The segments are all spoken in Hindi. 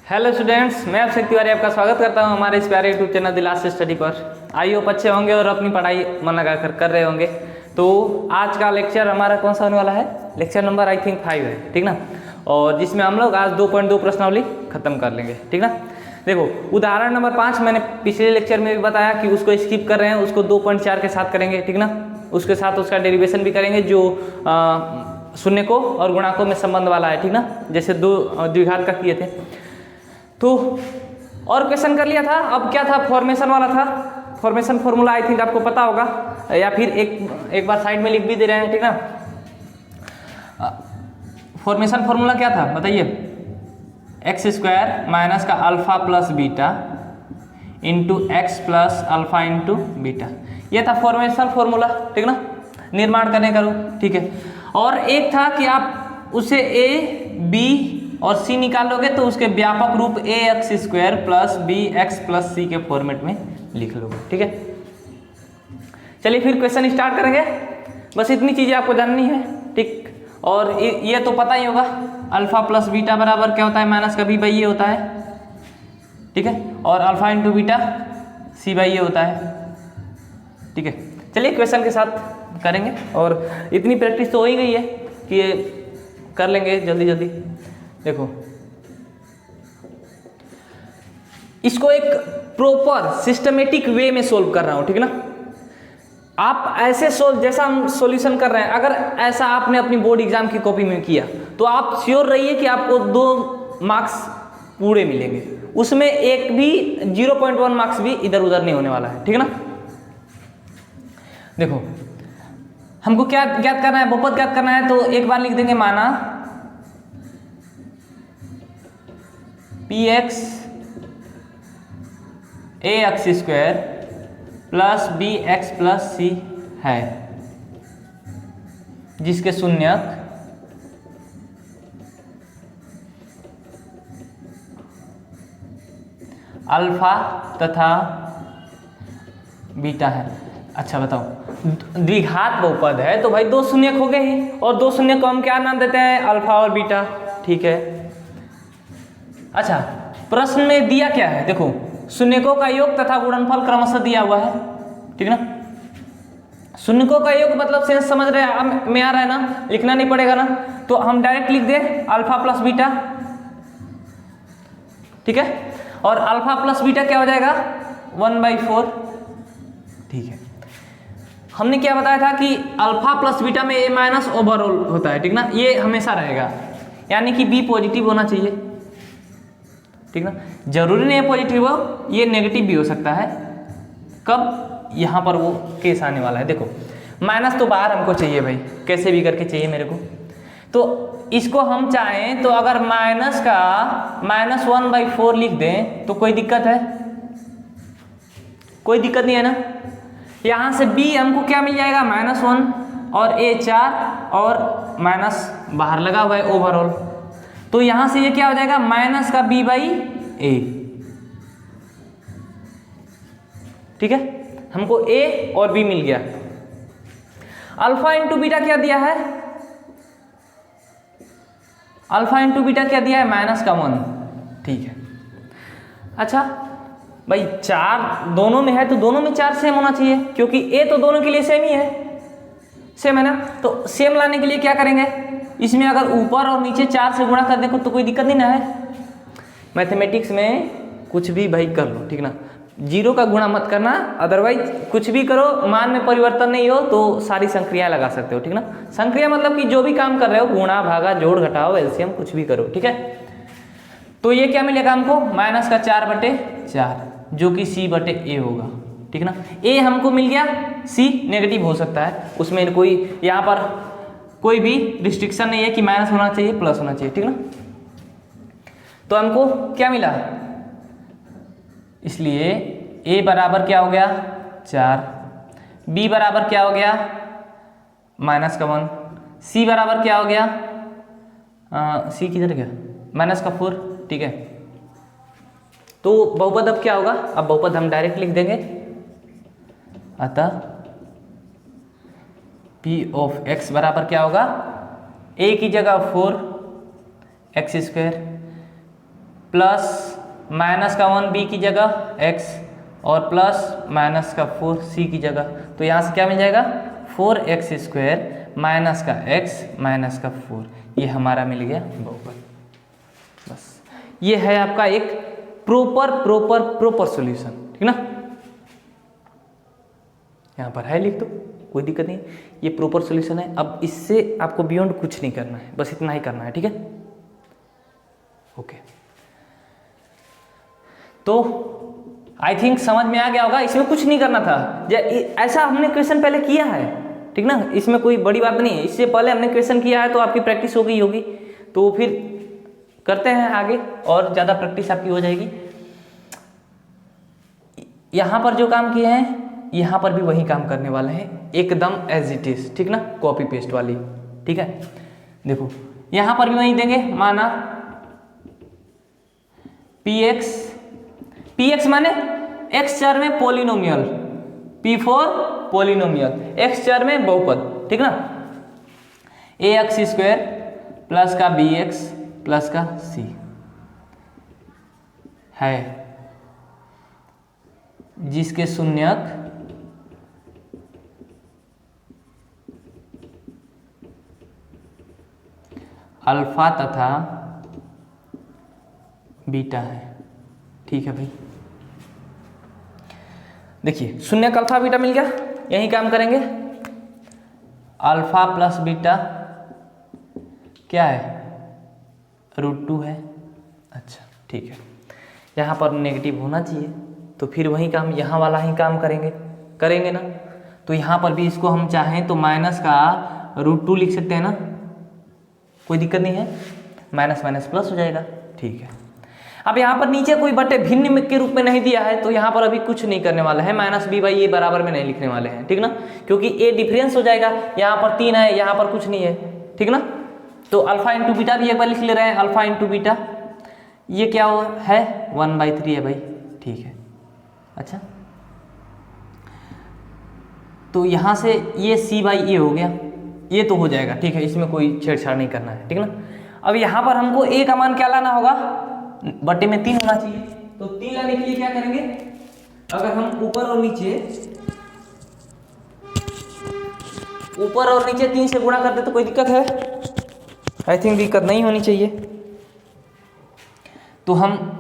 हेलो स्टूडेंट्स, मैं अभिषेक तिवारी आपका स्वागत करता हूं हमारे इस प्यारे YouTube channel the last study पर। आई होप अच्छे होंगे और अपनी पढ़ाई मन लगा कर रहे होंगे। तो आज का लेक्चर हमारा कौन सा होने वाला है? लेक्चर नंबर आई थिंक 5 है, ठीक ना। और जिसमें हम लोग आज 2.2 प्रश्नावली खत्म कर लेंगे, ठीक ना। देखो, उदाहरण नंबर 5 मैंने पिछले लेक्चर में भी बताया कि उसको स्किप कर रहे हैं, उसको 2.4 के साथ करेंगे, ठीक ना। उसके साथ उसका डेरिवेशन भी करेंगे जो शून्यकों और गुणाकों में संबंध वाला है, ठीक ना। जैसे दो द्विघात का किए थे तो और क्वेश्चन कर लिया था। अब क्या था? फॉर्मेशन वाला था। फॉर्मेशन फॉर्मूला आई थिंक आपको पता होगा, या फिर एक बार साइड में लिख भी दे रहे हैं, ठीक ना। फॉर्मेशन फॉर्मूला क्या था बताइए? एक्स स्क्वायर माइनस का alpha plus beta into x plus alpha into beta, ये था फॉर्मेशन फॉर्मूला, ठीक ना। निर्माण करने का रूप, ठीक है। और एक था कि आप उसे ए बी और सी निकालोगे तो उसके व्यापक रूप a x square plus b x plus c के फॉर्मेट में लिख लोगे, ठीक है। चलिए फिर क्वेश्चन स्टार्ट करेंगे। बस इतनी चीजें आपको जाननी है, ठीक। और ये तो पता ही होगा, अल्फा प्लस बीटा बराबर क्या होता है? माइनस का बी बाई ये होता है, ठीक है। और alpha into beta C by ये होता है, ठीक है। चलिए क्वेश्चन के साथ करेंगे। और इतनी प्रैक्टिस तो हो ही गई है कि ये कर लेंगे जल्दी जल्दी। देखो, इसको एक प्रॉपर सिस्टमेटिक वे में सोल्व कर रहा हूं, ठीक है ना। आप ऐसे सोल्व जैसा हम सॉल्यूशन कर रहे हैं, अगर ऐसा आपने अपनी बोर्ड एग्जाम की कॉपी में किया तो आप श्योर रहिए कि आपको 2 मार्क्स पूरे मिलेंगे। उसमें एक भी 0.1 मार्क्स भी इधर उधर नहीं होने वाला है, ठीक है ना। देखो, हमको क्या ज्ञात करना है? बहुपद ज्ञात करना है। तो एक बार लिख देंगे, माना पी एक्स ए x square plus b x plus c है, जिसके शून्यक अल्फा तथा बीटा है। अच्छा बताओ, द्विघात बहुपद है तो भाई 2 शून्यक हो गए ही, और 2 शून्यक को हम क्या नाम देते हैं? अल्फा और बीटा, ठीक है। अच्छा, प्रश्न में दिया क्या है? देखो, शून्यकों का योग तथा गुणनफल क्रमशः दिया हुआ है, ठीक ना। शून्यकों का योग मतलब सेंस समझ रहे में आ रहा है ना, लिखना नहीं पड़ेगा ना। तो हम डायरेक्ट लिख दे अल्फा प्लस बीटा, ठीक है। और अल्फा प्लस बीटा क्या हो जाएगा? 1/4, ठीक है। हमने क्या बताया था कि अल्फा प्लस बीटा में ए माइनस ओवरऑल होता है, ठीक ना। ये हमेशा रहेगा, यानी कि बी पॉजिटिव होना चाहिए, ठीक ना। जरूरी नहीं है पॉजिटिव हो, ये नेगेटिव भी हो सकता है। कब? यहाँ पर वो केस आने वाला है। देखो, माइनस तो बाहर हमको चाहिए भाई, कैसे भी करके चाहिए मेरे को। तो इसको हम चाहें तो अगर माइनस का -1/4 लिख दें तो कोई दिक्कत है? कोई दिक्कत नहीं है ना। यहाँ से b हमको क्या मिल जाएगा? -1 और a 4 और माइनस बाहर लगा हुआ है ओवरऑल। तो यहाँ से ये क्या हो जाएगा? माइनस का b/a, ठीक है। हमको a और b मिल गया। अल्फा इंटू बीटा क्या दिया है? अल्फा इंटू बीटा क्या दिया है? -1, ठीक है। अच्छा भाई, 4 दोनों में है तो दोनों में 4 सेम होना चाहिए, क्योंकि a तो दोनों के लिए सेम ही है, सेम है ना। तो सेम लाने के लिए क्या करेंगे? इसमें अगर ऊपर और नीचे 4 से गुणा कर दें तो कोई दिक्कत नहीं ना है। मैथमेटिक्स में कुछ भी भाई कर लो, ठीक ना। 0 का गुणा मत करना, अदरवाइज कुछ भी करो, मान में परिवर्तन नहीं हो तो सारी संक्रियाएं लगा सकते हो, ठीक ना। संक्रिया मतलब कि जो भी काम कर रहे हो, गुणा भागा जोड़ घटाओ एलसीएम कुछ भी करो, ठीक है। तो ये क्या मिलेगा हमको? माइनस का 4/4, जो कि c/a होगा, ठीक ना। a हमको मिल गया, c नेगेटिव हो सकता है, उसमें कोई यहाँ पर कोई भी रिस्ट्रिक्शन नहीं है कि माइनस होना चाहिए प्लस होना चाहिए, ठीक ना। तो हमको क्या मिला? इसलिए a बराबर क्या हो गया? 4, b बराबर क्या हो गया? -1, c बराबर क्या हो गया? c किधर गया? -4, ठीक है। तो बहुपद अब क्या होगा? अब बहुपद हम डायरेक्ट लिख देंगे, अतः p ऑफ x बराबर क्या होगा? a की जगह 4 x² प्लस माइनस का 1 बी की जगह x और प्लस माइनस का 4 सी की जगह। तो यहाँ से क्या मिल जाएगा 4x² माइनस का x माइनस का 4, ये हमारा मिल गया बहुपद। बस ये है आपका एक प्रॉपर सॉल्यूशन, ठीक ना। यहाँ पर है, लिख दो, कोई दिक्कत नहीं, ये प्रॉपर सॉल्यूशन है। अब इससे आपको बियॉन्ड कुछ नहीं करना है, बस इतना ही करना है, ठीक है। ओके, तो आई थिंक समझ में आ गया होगा, इसमें कुछ नहीं करना था। ऐसा हमने क्वेश्चन पहले किया है, ठीक ना, इसमें कोई बड़ी बात नहीं है। इससे पहले हमने क्वेश्चन किया है तो आपकी प्रैक्टिस हो गई होगी, तो फिर करते हैं आगे और ज़्यादा प्रैक्टिस आपकी हो जाएगी। यहाँ पर जो काम किए हैं यहाँ पर भी वही काम करने वाले हैं, एकदम एज इट इज, ठीक ना, कॉपी पेस्ट वाली, ठीक है। देखो यहाँ पर भी वही देंगे, माना px माने x चर में polynomial, p for polynomial, x चर में बहुपद, ठीक ना। ax² प्लस का bx प्लस का c है, जिसके शून्यक अल्फा तथा बीटा है, ठीक है भाई। देखिए शून्यक अल्फा बीटा मिल गया, यही काम करेंगे। अल्फा प्लस बीटा क्या है, √2 है। अच्छा ठीक है, यहाँ पर नेगेटिव होना चाहिए, तो फिर वही काम, यहाँ वाला ही काम करेंगे ना। तो यहाँ पर भी इसको हम चाहें तो माइनस का √2 लिख सकते हैं ना, कोई दिक्कत नहीं है, माइनस माइनस प्लस हो जाएगा, ठीक है। अब यहाँ पर नीचे कोई बटे भिन्न के रूप में नहीं दिया है, तो यहाँ पर अभी कुछ नहीं करने वाला है, माइनस बी बाई ए बराबर में नहीं लिखने वाले हैं, ठीक ना, क्योंकि ए डिफरेंस हो जाएगा। यहाँ पर 3 है, यहाँ पर कुछ नहीं है, ठीक ना। तो अल्फा इंटू बीटा भी एक बार लिख ले रहे हैं, अल्फा इंटू बीटा, ये क्या है 1/3 है भाई, ठीक है। अच्छा, तो यहाँ से ये c/a हो गया, ये तो हो जाएगा, ठीक है, इसमें कोई छेड़छाड़ नहीं करना है, ठीक ना। अब यहाँ पर हमको a का मान क्या लाना होगा, बटे में 3 होना चाहिए, तो 3 लाने के लिए क्या करेंगे, अगर हम ऊपर और नीचे 3 से गुणा कर दे तो कोई दिक्कत है, आई थिंक दिक्कत नहीं होनी चाहिए। तो हम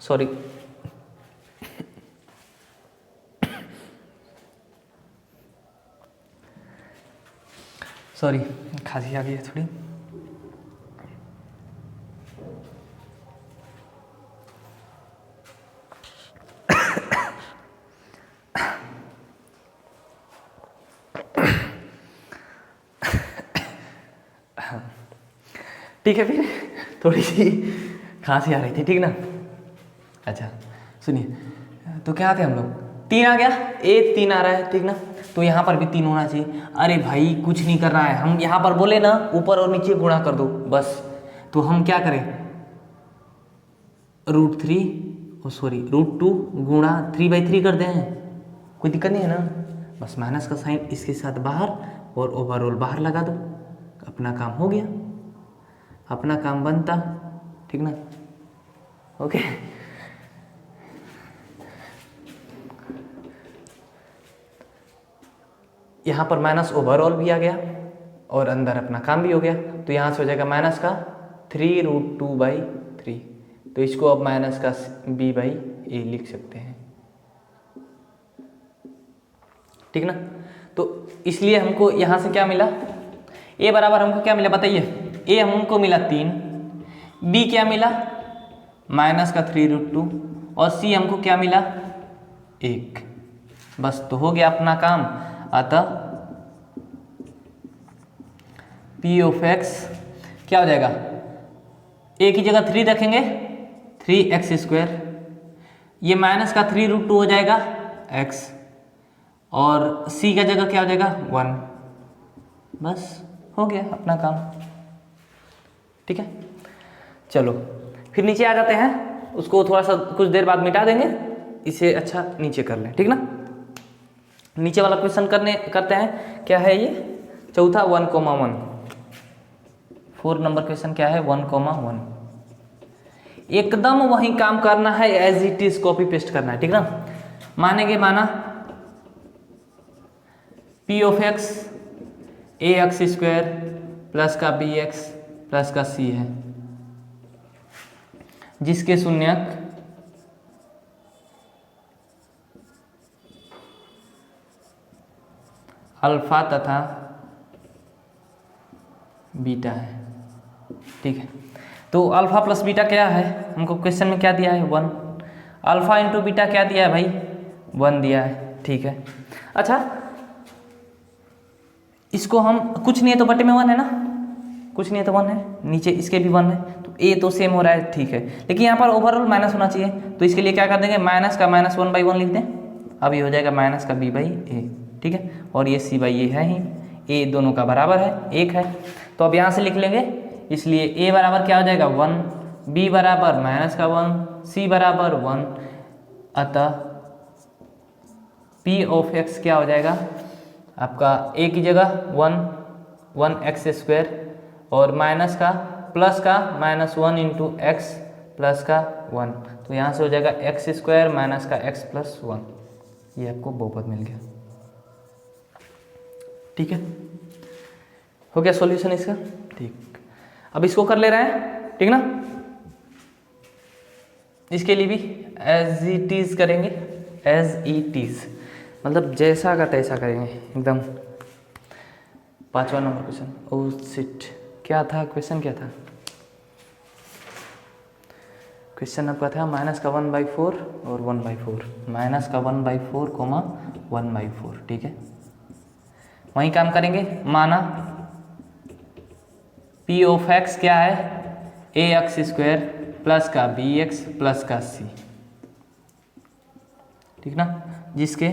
सॉरी खांसी आ गई है थोड़ी। ठीक है, फिर थोड़ी सी खांसी आ रही थी, ठीक ना। अच्छा सुनिए, तो क्या थे हम लोग, 3 आ गया, 3 आ रहा है, ठीक ना, तो यहाँ पर भी 3 होना चाहिए। अरे भाई कुछ नहीं कर रहा है, हम यहाँ पर बोले ना ऊपर और नीचे गुणा कर दो बस, तो हम क्या करें, √2 गुणा 3/3 कर दें, कोई दिक्कत नहीं है ना। बस माइनस का साइन इसके साथ बाहर और ओवरऑल बाहर लगा दो, अपना काम हो गया, अपना काम बनता, ठीक ना। ओके, यहाँ पर माइनस ओवरऑल भी आ गया और अंदर अपना काम भी हो गया, तो यहाँ से हो जाएगा माइनस का 3√2/3, तो इसको अब माइनस का b/a लिख सकते हैं, ठीक ना। तो इसलिए हमको यहाँ से क्या मिला, a बराबर हमको क्या मिला बताइए, a हमको मिला 3, b क्या मिला माइनस का 3√2 और c हमको क्या मिला 1, बस तो हो गया अपना काम। अतः p ऑफ x क्या हो जाएगा, a की जगह 3 रखेंगे 3x², ये माइनस का 3√2 हो जाएगा x, और c का जगह क्या हो जाएगा 1, बस हो गया अपना काम, ठीक है। चलो फिर नीचे आ जाते हैं, उसको थोड़ा सा कुछ देर बाद मिटा देंगे, इसे अच्छा नीचे कर लें, ठीक ना। नीचे वाला क्वेश्चन करते हैं, क्या है ये चौथा 1,1 4 नंबर क्वेश्चन क्या है 1,1 एकदम वही काम करना है, as it is copy paste करना है, ठीक ना। मानेंगे, माना P of X A x square plus का बी एक्स प्लस का सी है, जिसके शून्यक अल्फा तथा बीटा है, ठीक है। तो अल्फा प्लस बीटा क्या है, हमको क्वेश्चन में क्या दिया है 1, अल्फा इंटू बीटा क्या दिया है भाई 1 दिया है, ठीक है। अच्छा, इसको हम कुछ नहीं है तो बटे में 1 है ना, कुछ नहीं है तो 1 है, नीचे इसके भी 1 है, तो ए तो सेम हो रहा है, ठीक है। लेकिन यहाँ पर ओवरऑल माइनस होना चाहिए, तो इसके लिए क्या कर देंगे, माइनस का माइनस 1/1 लिख दें, अब ये हो जाएगा माइनस का b बाई ए, ठीक है। और ये c बाई ए है ही, a दोनों का बराबर है, 1 है, तो अब यहाँ से लिख लेंगे, इसलिए a बराबर क्या हो जाएगा 1, b बराबर माइनस का 1, c बराबर 1, अतः p ऑफ x क्या हो जाएगा आपका a की जगह 1 एक्स स्क्वायर और माइनस का प्लस का -1 इंटू एक्स प्लस का 1, तो यहाँ से हो जाएगा एक्स स्क्वायर माइनस का एक्स प्लस 1, ये आपको बहुपद मिल गया, ठीक है। हो गया सॉल्यूशन इसका, ठीक। अब इसको कर ले रहे हैं, ठीक ना, इसके लिए भी एज इट इज करेंगे, एज इट इज मतलब जैसा का तैसा करेंगे एकदम। 5वां नंबर क्वेश्चन, ओ शिट, क्या था क्वेश्चन, क्या था क्वेश्चन आपका था माइनस का 1/4 और 1/4, माइनस का 1/4 कोमा 1/4, ठीक है। वहीं काम करेंगे, माना p ऑफ x क्या है ए एक्स स्क्वायर प्लस का बी एक्स प्लस का सी, ठीक ना, जिसके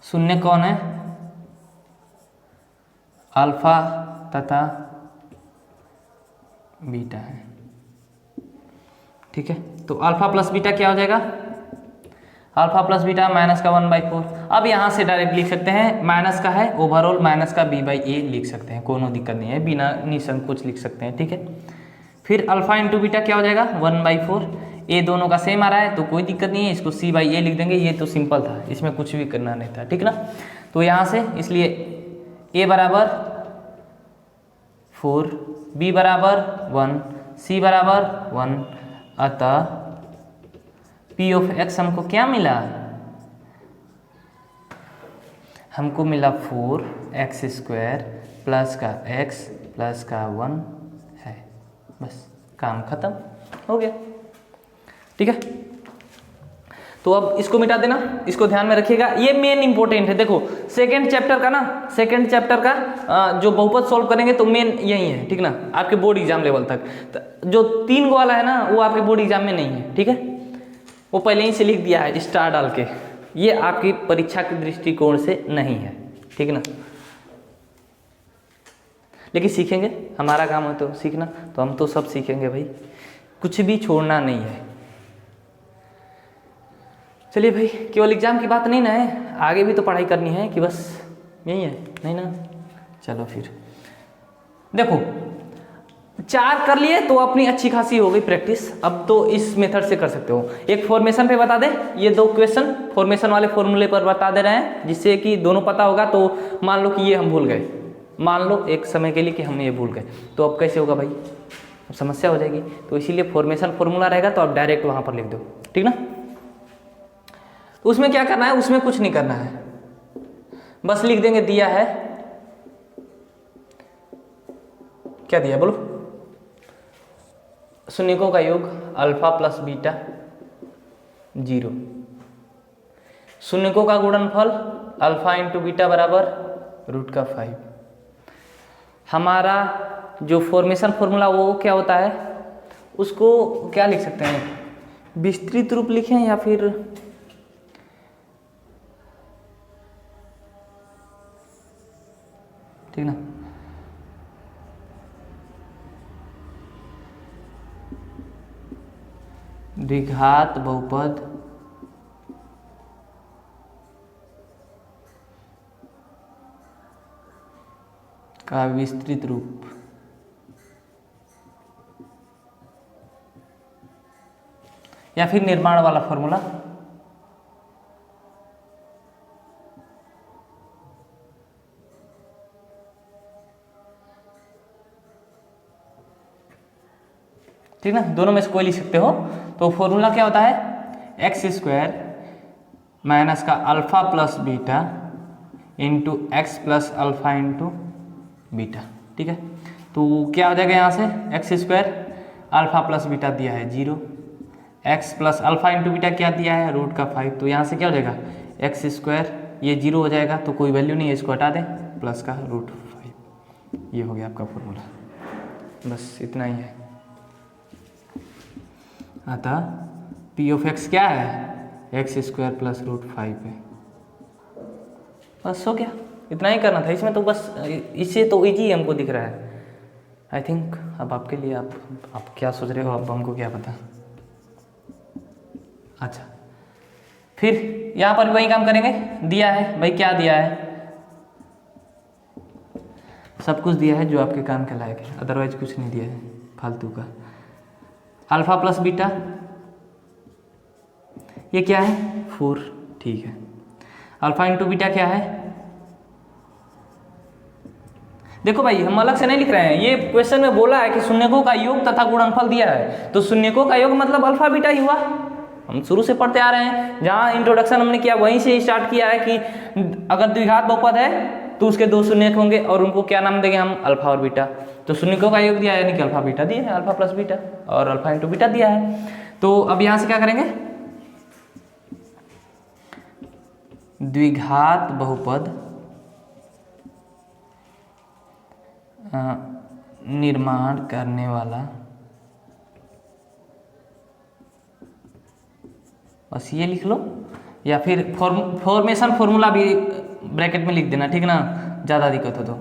शून्य कौन है अल्फा तथा बीटा है, ठीक है। तो अल्फा प्लस बीटा क्या हो जाएगा, अल्फा प्लस बीटा माइनस का 1/4। अब यहाँ से डायरेक्ट लिख सकते हैं, माइनस का है ओवरऑल माइनस का b बाई ए लिख सकते हैं, कोनो दिक्कत नहीं है, बिना निसंकोच लिख सकते हैं, ठीक है। फिर अल्फा इंटू बीटा क्या हो जाएगा 1/4, ए दोनों का सेम आ रहा है तो कोई दिक्कत नहीं है, इसको c बाई ए लिख देंगे, ये तो सिंपल था, इसमें कुछ भी करना नहीं था, ठीक ना। तो यहाँ से इसलिए a बराबर 4, b बराबर 1, c बराबर 1, अतः p ऑफ x हमको क्या मिला, हमको मिला 4x स्क्वायर प्लस का x प्लस का 1 है, बस काम खत्म हो गया, ठीक है। तो अब इसको मिटा देना, इसको ध्यान में रखिएगा, ये मेन इंपॉर्टेंट है। देखो सेकंड चैप्टर का ना, सेकंड चैप्टर का जो बहुपद सॉल्व करेंगे तो मेन यही है, ठीक ना, आपके बोर्ड एग्जाम लेवल तक। तो जो 3 गो वाला है ना वो आपके बोर्ड एग्जाम में नहीं है, ठीक है, वो पहले ही से लिख दिया है स्टार डाल के, ये आपकी परीक्षा के दृष्टिकोण से नहीं है, ठीक ना। लेकिन सीखेंगे, हमारा काम है तो सीखना, तो हम तो सब सीखेंगे भाई, कुछ भी छोड़ना नहीं है। चलिए भाई, केवल एग्जाम की बात नहीं ना है, आगे भी तो पढ़ाई करनी है कि बस यही है, नहीं ना। चलो फिर देखो 4 कर लिए तो अपनी अच्छी खासी हो गई प्रैक्टिस, अब तो इस मेथड से कर सकते हो। एक फॉर्मेशन पे बता दे, ये 2 क्वेश्चन फॉर्मेशन वाले फॉर्मूले पर बता दे रहे हैं, जिससे कि दोनों पता होगा। तो मान लो कि ये हम भूल गए, मान लो एक समय के लिए कि हम ये भूल गए, तो अब कैसे होगा भाई, अब समस्या हो जाएगी। तो इसीलिए फॉर्मेशन फॉर्मूला रहेगा तो आप डायरेक्ट वहाँ पर लिख दो, ठीक ना। तो उसमें क्या करना है, उसमें कुछ नहीं करना है, बस लिख देंगे दिया है, क्या दिया बोलो, शून्यकों का योग अल्फा प्लस बीटा 0, शून्यकों का गुणनफल अल्फा इंटू बीटा बराबर √5। हमारा जो फॉर्मेशन फॉर्मूला वो क्या होता है, उसको क्या लिख सकते हैं, विस्तृत रूप लिखें या फिर ठीक ना। द्विघात बहुपद का विस्तृत रूप। या फिर निर्माण वाला फॉर्मूला। ठीक ना, दोनों में से कोई लिख सकते हो। तो फॉर्मूला क्या होता है, एक्स स्क्वायर माइनस का alpha plus beta into x plus alpha into beta. ठीक है, तो क्या हो जाएगा यहाँ से, x square alpha plus beta दिया है 0, x plus alpha into beta क्या दिया है रूट का 5। तो यहाँ से क्या हो जाएगा, एक्स स्क्वायर ये 0 हो जाएगा तो कोई वैल्यू नहीं है, इसको हटा दें, प्लस का रूट 5। ये हो गया आपका फॉर्मूला, बस इतना ही है। अतः पी ऑफ एक्स क्या है, एक्स स्क्वायर प्लस रूट 5 है। बस हो गया, इतना ही करना था इसमें। तो बस इससे तो इजी हमको दिख रहा है आई थिंक। अब आपके लिए आप क्या सोच रहे हो, अब हमको क्या पता। अच्छा, फिर यहाँ पर भी वही काम करेंगे, दिया है भाई, क्या दिया है, सब कुछ दिया है जो आपके काम के लायक है, अदरवाइज कुछ नहीं दिया है फालतू का। अल्फा प्लस बीटा ये क्या है 4, ठीक है। अल्फा इंटू बीटा क्या है, देखो भाई हम अलग से नहीं लिख रहे हैं, ये क्वेश्चन में बोला है कि शून्यकों का योग तथा गुणनफल दिया है, तो शून्यकों का योग मतलब अल्फा बीटा ही हुआ। हम शुरू से पढ़ते आ रहे हैं, जहाँ इंट्रोडक्शन हमने किया वहीं से स्टार्ट किया है कि अगर द्विघात बहुपद है तो उसके 2 शून्यक होंगे और उनको क्या नाम देंगे हम, अल्फा और बीटा। तो शून्यकों का योग दिया है यानी कि अल्फा बीटा दिया है, अल्फा प्लस बीटा और अल्फा इंटू बीटा दिया है। तो अब यहाँ से क्या करेंगे, द्विघात बहुपद निर्माण करने वाला, बस ये लिख लो, या फिर फॉर्मेशन फॉर्मूला भी ब्रैकेट में लिख देना, ठीक ना, ज़्यादा दिक्कत हो तो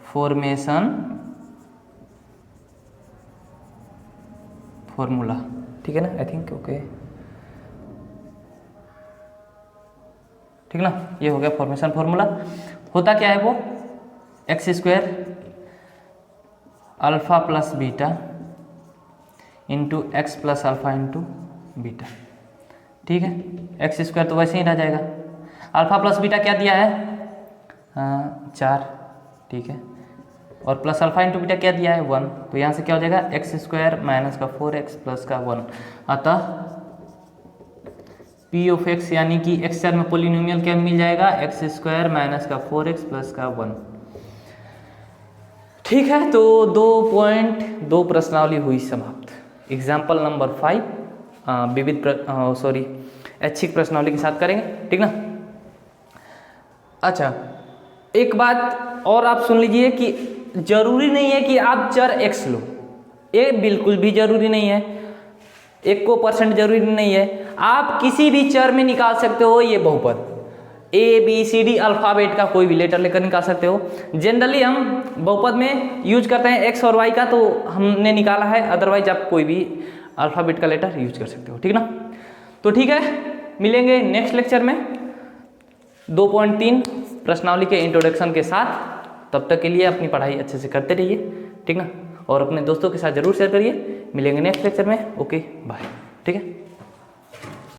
फॉर्मेशन फॉर्मूला, ठीक है ना, आई थिंक ओके, ठीक ना। ये हो गया फॉर्मेशन फॉर्मूला। होता क्या है वो, x square alpha plus beta into x plus alpha into beta, ठीक है। एक्स स्क्वायर तो वैसे ही रह जाएगा, अल्फा प्लस बीटा क्या दिया है 4, ठीक है, और प्लस अल्फा इंटू बीटा क्या दिया है 1। तो यहाँ से क्या हो जाएगा, एक्स स्क्वायर माइनस का 4x प्लस का 1। अतः पी ऑफ एक्स यानी कि एक्स स्क्वायर में पोलिनोमियल क्या मिल जाएगा, एक्स स्क्वायर माइनस का 4x प्लस का 1, ठीक है। तो 2.2 प्रश्नावली हुई समाप्त। एग्जाम्पल नंबर 5 विविध ऐच्छिक प्रश्नावली के साथ करेंगे, ठीक ना। अच्छा, एक बात और आप सुन लीजिए कि जरूरी नहीं है कि आप चर x लो, ये बिल्कुल भी जरूरी नहीं है, 1% जरूरी नहीं है। आप किसी भी चर में निकाल सकते हो ये बहुपद, ABCD अल्फाबेट का कोई भी लेटर लेकर निकाल सकते हो। जनरली हम बहुपद में यूज करते हैं x और y का, तो हमने निकाला है, अदरवाइज आप कोई भी अल्फाबेट का लेटर यूज कर सकते हो, ठीक ना। तो ठीक है, मिलेंगे नेक्स्ट लेक्चर में 2.3 प्रश्नावली के इंट्रोडक्शन के साथ। तब तक के लिए अपनी पढ़ाई अच्छे से करते रहिए, ठीक ना, और अपने दोस्तों के साथ जरूर शेयर करिए। मिलेंगे नेक्स्ट लेक्चर में, ओके बाय, ठीक है।